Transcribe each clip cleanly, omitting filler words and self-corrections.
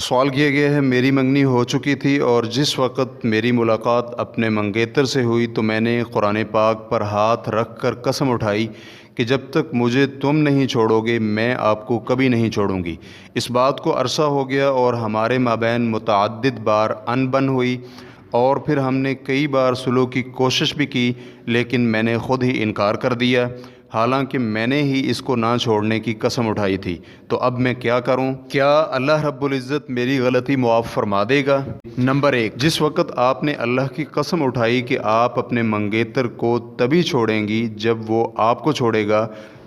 सवाल किया गया है, मेरी मंगनी हो चुकी थी और जिस वक़्त मेरी मुलाकात अपने मंगेतर से हुई तो मैंने कुरान पाक पर हाथ रख कर कसम उठाई कि जब तक मुझे तुम नहीं छोड़ोगे मैं आपको कभी नहीं छोड़ूंगी। इस बात को अरसा हो गया और हमारे माबैन मुतअद्दिद बार अनबन हुई और फिर हमने कई बार सुलह की कोशिश भी की, लेकिन मैंने ख़ुद ही इनकार कर दिया, हालांकि मैंने ही इसको ना छोड़ने की कसम उठाई थी। तो अब मैं क्या करूं? क्या अल्लाह रब्बुल इज़्ज़त मेरी गलती मुआफ़ फरमा देगा? नंबर 1, जिस वक़्त आपने अल्लाह की कसम उठाई कि आप अपने मंगेतर को तभी छोड़ेंगी जब वो आपको छोड़ेगा,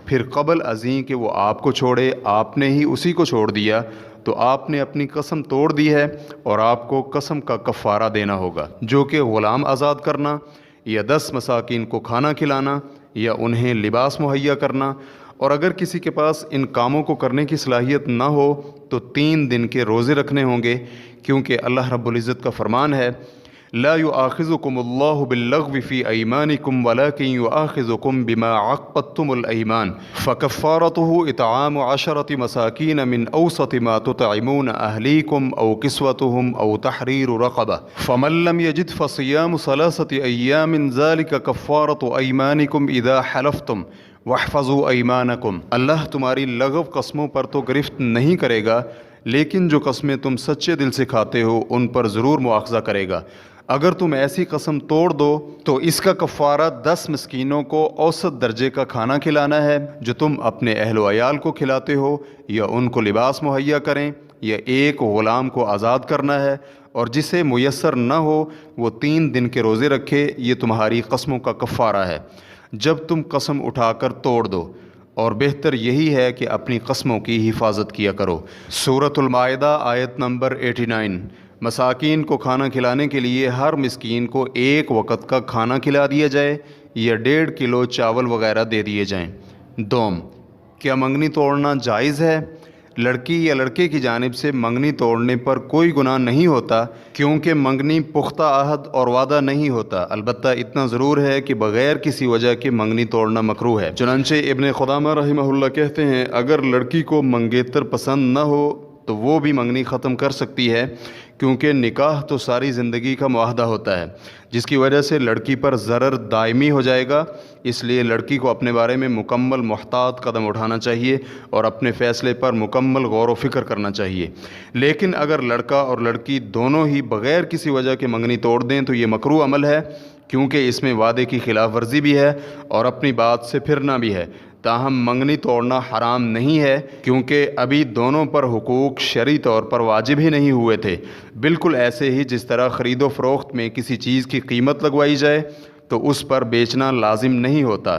फिर क़ब्ल अज़ीं कि वो आपको छोड़े आपने ही उसी को छोड़ दिया, तो आपने अपनी कसम तोड़ दी है और आपको कसम का कफ़ारा देना होगा, जो कि ग़ुलाम आज़ाद करना या 10 मसाकीन को खाना खिलाना या उन्हें लिबास मुहैया करना। और अगर किसी के पास इन कामों को करने की सलाहियत ना हो तो 3 दिन के रोज़े रखने होंगे, क्योंकि अल्लाह रब्बुल इज़्ज़त का फरमान है, ला युआखिज़ुकुमुल्लाहु बिल्लग़्वि फ़ी अयमानिकुम वलाकिन युआखिज़ुकुम बिमा अक़्क़दतुमुल अयमान फ़कफ़ारतुहु इत्आमु अशरति मसाकीन मिन औसति मा तुतइमून अहलीकुम औ किस्वतुहुम औ तहरीरु रक़बा फ़मन लम यजिद फ़सियामु सलासति अय्यामिन ज़ालिका कफ़्फ़ारतु अयमानिकुम इज़ा हलफ़्तुम वहफ़ज़ू अयमानकुम। अल्लाह तुम्हारी लगव कस्मों पर तो गिरफ्त नहीं करेगा, लेकिन जो कस्में तुम सच्चे दिल से खाते हो उन पर ज़रूर मुआख़ज़ा करेगा। अगर तुम ऐसी कसम तोड़ दो तो इसका कफ़ारा 10 मिस्कीनों को औसत दर्जे का खाना खिलाना है जो तुम अपने अहल व अयाल को खिलाते हो, या उनको लिबास मुहैया करें, या एक ग़ुलाम को आज़ाद करना है, और जिसे मुयस्सर न हो वो 3 दिन के रोज़े रखे। ये तुम्हारी कस्मों का कफ़ारा है जब तुम कसम उठाकर तोड़ दो, और बेहतर यही है कि अपनी कस्मों की हिफाजत किया करो। सूरतुल माइदा आयत नंबर 89। मसाकीन को खाना खिलाने के लिए हर मिस्कीन को 1 वक़्त का खाना खिला दिया जाए या 1.5 किलो चावल वगैरह दे दिए जाएं। दोम, क्या मंगनी तोड़ना जायज़ है? लड़की या लड़के की जानिब से मंगनी तोड़ने पर कोई गुनाह नहीं होता, क्योंकि मंगनी पुख्ता अहद और वादा नहीं होता। अलबत्ता इतना ज़रूर है कि बग़ैर किसी वजह के मंगनी तोड़ना मकरूह है। चुनांचे इब्न खुदामा रहिमहुल्लाह कहते हैं, अगर लड़की को मंगेतर पसंद न हो तो वो भी मंगनी ख़त्म कर सकती है, क्योंकि निकाह तो सारी ज़िंदगी का मुआहदा होता है, जिसकी वजह से लड़की पर ज़रर दायमी हो जाएगा। इसलिए लड़की को अपने बारे में मुकम्मल मुहतात कदम उठाना चाहिए और अपने फ़ैसले पर मुकम्मल गौर व फिक्र करना चाहिए। लेकिन अगर लड़का और लड़की दोनों ही बग़ैर किसी वजह के मंगनी तोड़ दें तो ये मकरूह अमल है, क्योंकि इसमें वादे की खिलाफ वर्जी भी है और अपनी बात से फिरना भी है। ताहम मंगनी तोड़ना हराम नहीं है, क्योंकि अभी दोनों पर हुकूक शरई तौर पर वाजिब ही नहीं हुए थे। बिल्कुल ऐसे ही जिस तरह ख़रीदो फ़रोख्त में किसी चीज़ की कीमत लगवाई जाए तो उस पर बेचना लाजिम नहीं होता।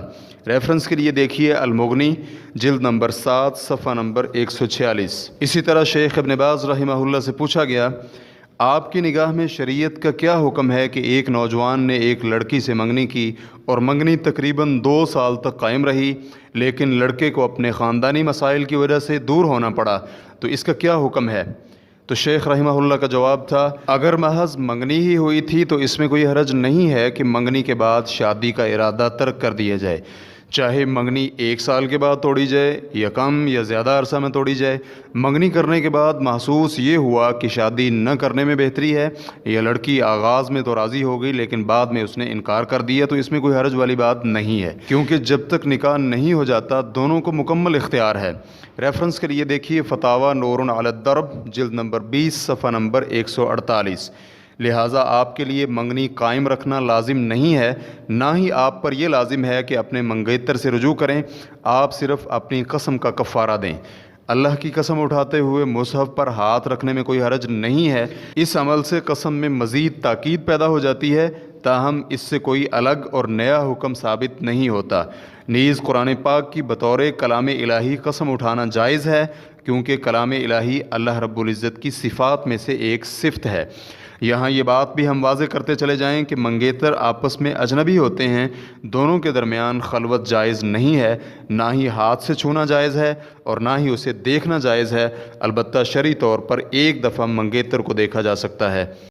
रेफरेंस के लिए देखिए अल-मुग़नी जिल्द नंबर 7 सफ़ा नंबर 146। इसी तरह शेख इब्न बाज़ रहिमहुल्लाह से पूछा गया, आपकी निगाह में शरीयत का क्या हुक्म है कि एक नौजवान ने एक लड़की से मंगनी की और मंगनी तकरीबन 2 साल तक कायम रही, लेकिन लड़के को अपने ख़ानदानी मसाइल की वजह से दूर होना पड़ा, तो इसका क्या हुक्म है? तो शेख रहिमहुल्लाह का जवाब था, अगर महज मंगनी ही हुई थी तो इसमें कोई हरज नहीं है कि मंगनी के बाद शादी का इरादा तर्क कर दिया जाए, चाहे मंगनी 1 साल के बाद तोड़ी जाए या कम या ज़्यादा अरसा में तोड़ी जाए। मंगनी करने के बाद महसूस ये हुआ कि शादी न करने में बेहतरी है, या लड़की आगाज़ में तो राज़ी हो गई लेकिन बाद में उसने इनकार कर दिया, तो इसमें कोई हरज वाली बात नहीं है, क्योंकि जब तक निकाह नहीं हो जाता दोनों को मुकम्मल इख्तियार है। रेफरेंस के लिए देखिए फतावा नूरुन अला दर्ब जिल्द नंबर 20 सफ़ा नंबर 148। लिहाजा आपके लिए मंगनी कायम रखना लाजिम नहीं है, ना ही आप पर यह लाजिम है कि अपने मंगेतर से रुजू करें। आप सिर्फ़ अपनी कसम का कफ़ारा दें। अल्लाह की कसम उठाते हुए मुसहफ़ पर हाथ रखने में कोई हरज नहीं है। इस अमल से कसम में मज़ीद ताकीद पैदा हो जाती है, ताहम इससे कोई अलग और नया हुक्म साबित नहीं होता। नीज़ कुरान पाक की बतौर कलाम इलाही कसम उठाना जायज़ है, क्योंकि कलाम इलाही अल्लाह रब्बुल इज़्ज़त की सिफ़ात में से एक सिफ़त है। यहाँ ये बात भी हम वाज़े करते चले जाएं कि मंगेतर आपस में अजनबी होते हैं, दोनों के दरमियान खलवत जायज़ नहीं है, ना ही हाथ से छूना जायज़ है और ना ही उसे देखना जायज़ है। अलबत्ता शरई तौर पर एक दफ़ा मंगेतर को देखा जा सकता है।